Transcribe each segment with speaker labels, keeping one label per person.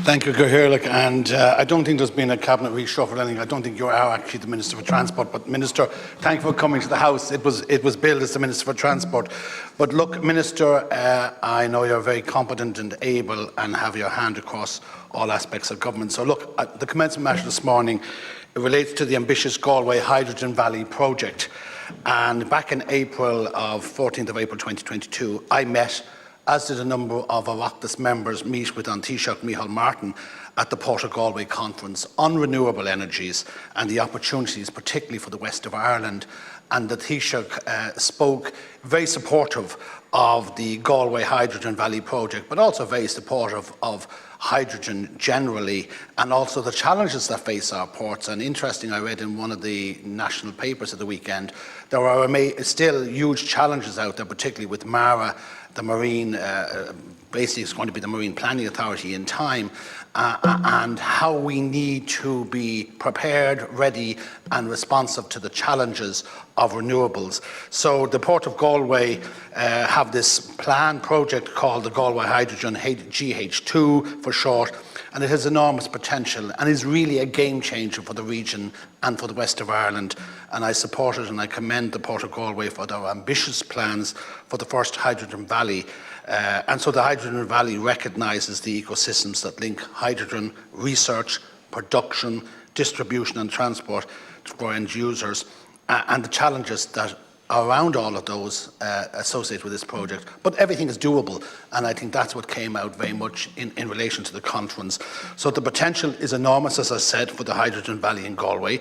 Speaker 1: Thank you, Gaherlik. And I don't think there's been a cabinet reshuffle or anything. I don't think you are actually the Minister for Transport. But Minister, thank you for coming to the House. It was billed as the Minister for Transport. But look, Minister, I know you're very competent and able and have your hand across all aspects of government. So look, the commencement matter this morning, it relates to the ambitious Galway Hydrogen Valley Project. And back in April of 14th of April 2022, I met, as did a number of Oireachtas members, meet with An Taoiseach Micheál Martin at the Port of Galway conference on renewable energies and the opportunities, particularly for the west of Ireland. And the Taoiseach spoke very supportive of the Galway Hydrogen Valley Project, but also very supportive of hydrogen generally, and also the challenges that face our ports. And interesting, I read in one of the national papers at the weekend, there are still huge challenges out there, particularly with MARA, the Marine, basically it's going to be the Marine Planning Authority in time, and how we need to be prepared, ready and responsive to the challenges of renewables. So the Port of Galway have this planned project called the Galway Hydrogen GH2 for short, and it has enormous potential and is really a game changer for the region and for the west of Ireland. And I support it, and I commend the Port of Galway for their ambitious plans for the first Hydrogen Valley. And so the Hydrogen Valley recognises the ecosystems that link hydrogen research, production, distribution and transport for end users, and the challenges that are around all of those associated with this project. But everything is doable, and I think that's what came out very much in relation to the conference. So the potential is enormous, as I said, for the Hydrogen Valley in Galway.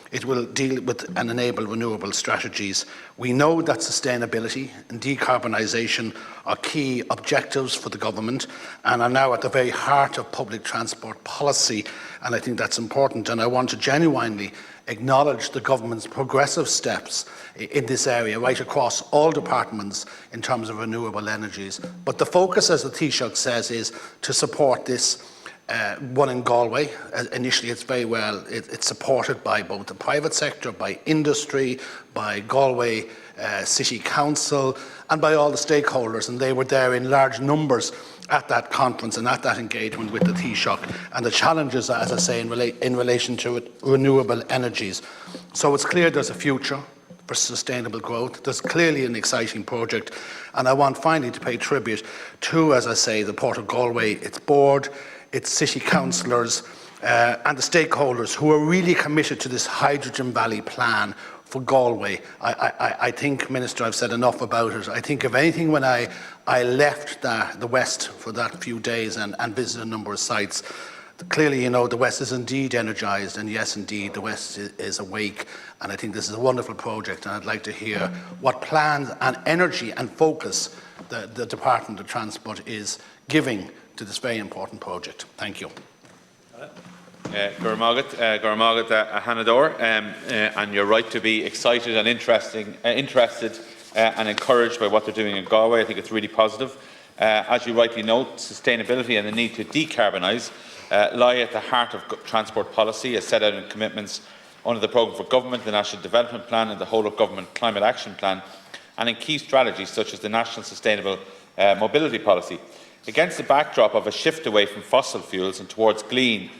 Speaker 1: It will deal with and enable renewable strategies. We know that sustainability and decarbonisation are key objectives for the government and are now at the very heart of public transport policy, and I think that's important. And I want to genuinely acknowledge the government's progressive steps in this area right across all departments in terms of renewable energies. But the focus, as the Taoiseach says, is to support this one in Galway. Initially, it's supported by both the private sector, by industry, by Galway City Council, and by all the stakeholders. And they were there in large numbers at that conference and at that engagement with the Taoiseach, and the challenges, as I say, in relation to renewable energies. So it's clear there's a future for sustainable growth. There's clearly an exciting project, and I want finally to pay tribute to, as I say, the Port of Galway, its board, its city councillors and the stakeholders who are really committed to this Hydrogen Valley plan for Galway. I think, Minister, I've said enough about it. I think, if anything, when I left the West for that few days and visited a number of sites, clearly, you know, the West is indeed energised, and yes, indeed, the West is awake. And I think this is a wonderful project, and I'd like to hear what plans and energy and focus the Department of Transport is giving to this very important project. Thank you.
Speaker 2: Gormagat Hanador, and you're right to be excited and interested and encouraged by what they're doing in Galway. I think it's really positive. As you rightly note, sustainability and the need to decarbonise lie at the heart of transport policy, as set out in commitments under the Programme for Government, the National Development Plan and the Whole of Government Climate Action Plan, and in key strategies such as the National Sustainable Mobility Policy. Against the backdrop of a shift away from fossil fuels and towards clean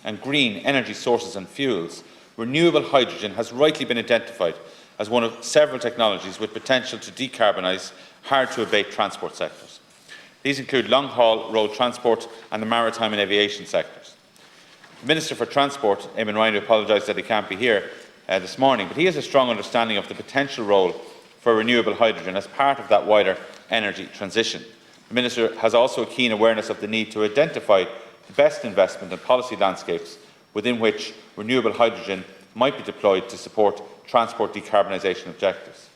Speaker 2: and green energy sources and fuels, renewable hydrogen has rightly been identified as one of several technologies with potential to decarbonise hard-to-abate transport sectors. These include long-haul road transport and the maritime and aviation sectors. The Minister for Transport, Eamon Ryan, apologises that he can't be here this morning, but he has a strong understanding of the potential role for renewable hydrogen as part of that wider energy transition. The Minister has also a keen awareness of the need to identify the best investment and policy landscapes within which renewable hydrogen might be deployed to support transport decarbonisation objectives.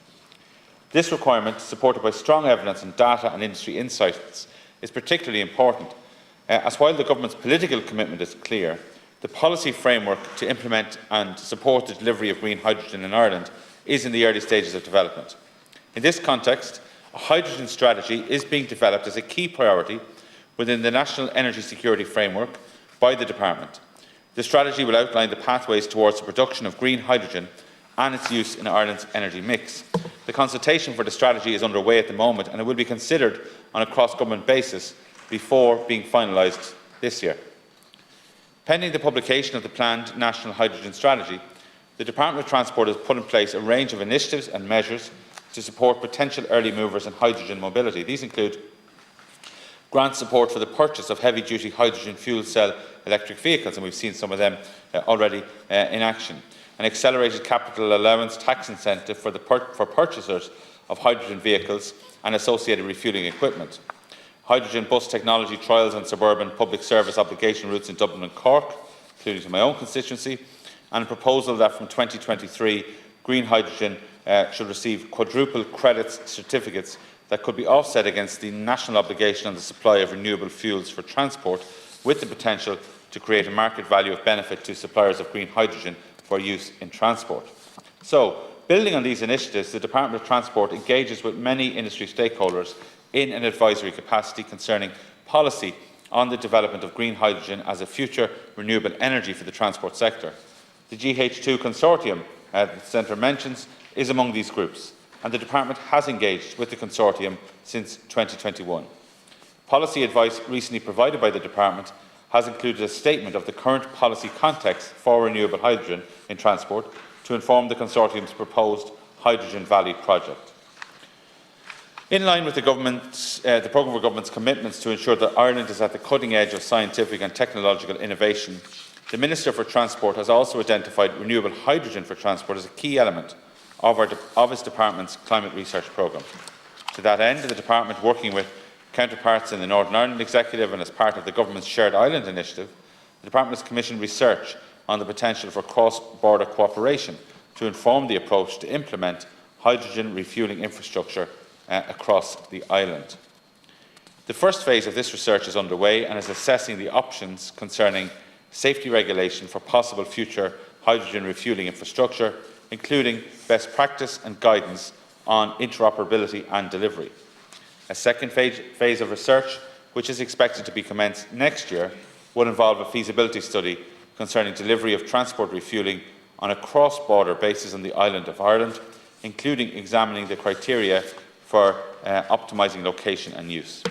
Speaker 2: This requirement, supported by strong evidence and data and industry insights, is particularly important, as while the Government's political commitment is clear, the policy framework to implement and support the delivery of green hydrogen in Ireland is in the early stages of development. In this context, a hydrogen strategy is being developed as a key priority within the National Energy Security Framework by the Department. The strategy will outline the pathways towards the production of green hydrogen and its use in Ireland's energy mix. The consultation for the strategy is underway at the moment, and it will be considered on a cross-government basis before being finalised this year. Pending the publication of the planned National Hydrogen Strategy, the Department of Transport has put in place a range of initiatives and measures to support potential early movers in hydrogen mobility. These include grant support for the purchase of heavy-duty hydrogen fuel cell electric vehicles, and we've seen some of them already in action. An accelerated capital allowance tax incentive for purchasers of hydrogen vehicles and associated refuelling equipment. Hydrogen bus technology trials on suburban public service obligation routes in Dublin and Cork, including to my own constituency, and a proposal that from 2023 green hydrogen should receive quadruple credits certificates that could be offset against the national obligation on the supply of renewable fuels for transport, with the potential to create a market value of benefit to suppliers of green hydrogen for use in transport. So, building on these initiatives, the Department of Transport engages with many industry stakeholders in an advisory capacity concerning policy on the development of green hydrogen as a future renewable energy for the transport sector. The GH2 consortium the Centre mentions is among these groups, and the Department has engaged with the consortium since 2021. Policy advice recently provided by the Department has included a statement of the current policy context for renewable hydrogen in transport to inform the consortium's proposed Hydrogen Valley project. In line with the Programme for Government's commitments to ensure that Ireland is at the cutting edge of scientific and technological innovation, the Minister for Transport has also identified renewable hydrogen for transport as a key element of his Department's climate research programme. To that end, the Department, working with counterparts in the Northern Ireland Executive and as part of the Government's Shared Island Initiative, the Department has commissioned research on the potential for cross-border cooperation to inform the approach to implement hydrogen refuelling infrastructure across the island. The first phase of this research is underway and is assessing the options concerning safety regulation for possible future hydrogen refuelling infrastructure, including best practice and guidance on interoperability and delivery. A second phase of research, which is expected to be commenced next year, will involve a feasibility study concerning delivery of transport refuelling on a cross-border basis on the island of Ireland, including examining the criteria for optimising location and use.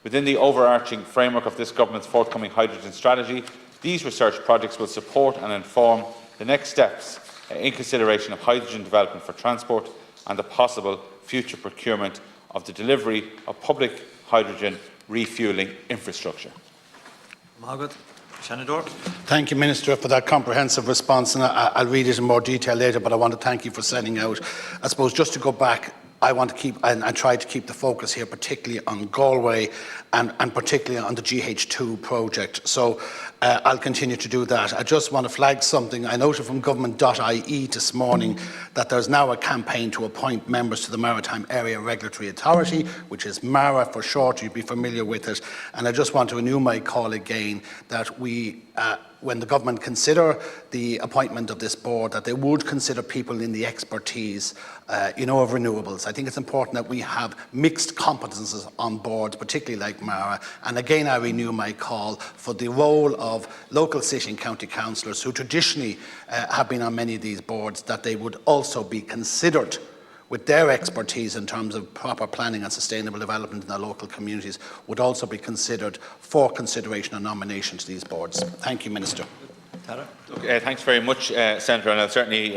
Speaker 2: Within the overarching framework of this Government's forthcoming hydrogen strategy, these research projects will support and inform the next steps in consideration of hydrogen development for transport and the possible future procurement of the delivery of public hydrogen refuelling infrastructure.
Speaker 3: Margaret, Shanador.
Speaker 1: Thank you, Minister, for that comprehensive response, and I'll read it in more detail later, but I want to thank you for setting out. I suppose just to go back, I want to keep and try to keep the focus here, particularly on Galway and particularly on the GH2 project. So I'll continue to do that. I just want to flag something. I noted from government.ie this morning that there's now a campaign to appoint members to the Maritime Area Regulatory Authority, which is MARA for short. You'd be familiar with it. And I just want to renew my call again that we, when the government consider the appointment of this board, that they would consider people in the expertise, of renewables. I think it's important that we have mixed competences on board, particularly like MARA. And again, I renew my call for the role of local city and county councillors who traditionally have been on many of these boards, that they would also be considered with their expertise in terms of proper planning and sustainable development in their local communities, would also be considered for consideration and nomination to these boards. Thank you, Minister.
Speaker 2: Thanks very much, Senator, and I'll certainly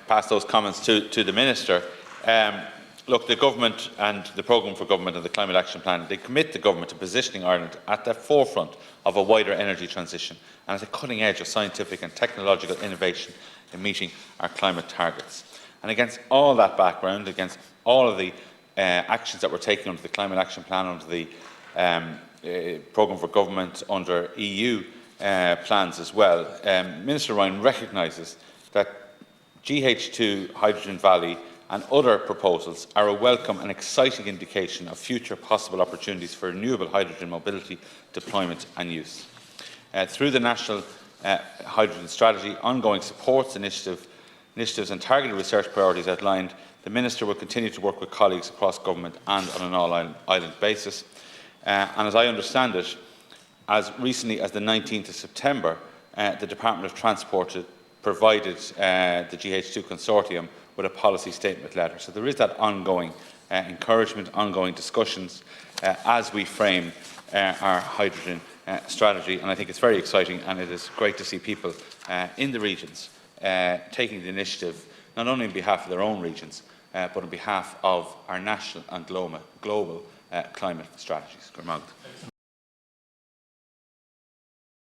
Speaker 2: pass those comments to the Minister. Look, the Government and the Programme for Government and the Climate Action Plan, they commit the Government to positioning Ireland at the forefront of a wider energy transition and at the cutting edge of scientific and technological innovation in meeting our climate targets. And against all that background, against all of the actions that we're taking under the Climate Action Plan, under the Programme for Government, under EU plans as well, Minister Ryan recognises that GH2, Hydrogen Valley and other proposals are a welcome and exciting indication of future possible opportunities for renewable hydrogen mobility, deployment and use. Through the National Hydrogen Strategy, ongoing supports initiatives and targeted research priorities outlined, the Minister will continue to work with colleagues across Government and on an all-island basis. And as I understand it, as recently as the 19th of September, the Department of Transport provided the GH2 consortium with a policy statement letter. So there is that ongoing encouragement, ongoing discussions as we frame our hydrogen strategy. And I think it's very exciting, and it is great to see people in the regions taking the initiative, not only on behalf of their own regions, but on behalf of our national and global climate strategies.